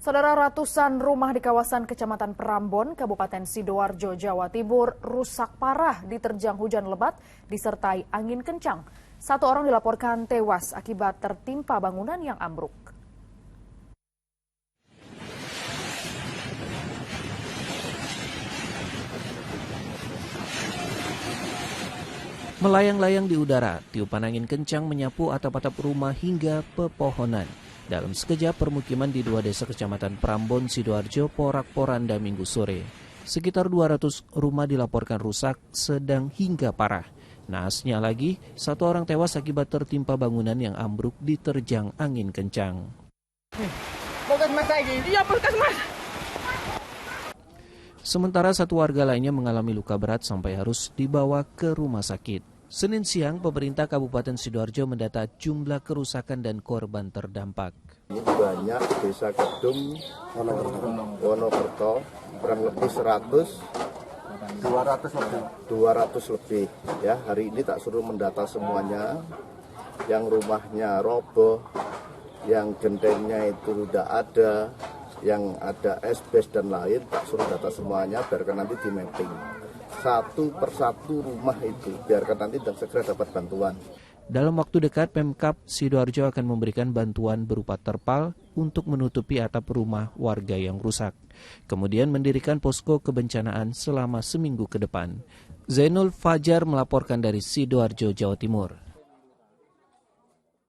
Saudara, ratusan rumah di kawasan Kecamatan Prambon, Kabupaten Sidoarjo, Jawa Timur rusak parah diterjang hujan lebat disertai angin kencang. 1 orang dilaporkan tewas akibat tertimpa bangunan yang ambruk. Melayang-layang di udara, tiupan angin kencang menyapu atap-atap rumah hingga pepohonan. Dalam sekejap, permukiman di 2 desa Kecamatan Prambon, Sidoarjo, porak-poranda Minggu sore. Sekitar 200 rumah dilaporkan rusak, sedang hingga parah. Naasnya lagi, 1 orang tewas akibat tertimpa bangunan yang ambruk diterjang angin kencang. Sementara 1 warga lainnya mengalami luka berat sampai harus dibawa ke rumah sakit. Senin siang, pemerintah Kabupaten Sidoarjo mendata jumlah kerusakan dan korban terdampak. Ini banyak desa Kedung, Wonokerto, kurang lebih 200 lebih. Ya, hari ini tak suruh mendata semuanya, yang rumahnya roboh, yang gentengnya itu tidak ada, yang ada asbes dan lain, tak suruh data semuanya, biarkan nanti di mapping. 1 persatu rumah itu, biarkan nanti dan segera dapat bantuan. Dalam waktu dekat, Pemkab Sidoarjo akan memberikan bantuan berupa terpal untuk menutupi atap rumah warga yang rusak. Kemudian mendirikan posko kebencanaan selama seminggu ke depan. Zainul Fajar melaporkan dari Sidoarjo, Jawa Timur.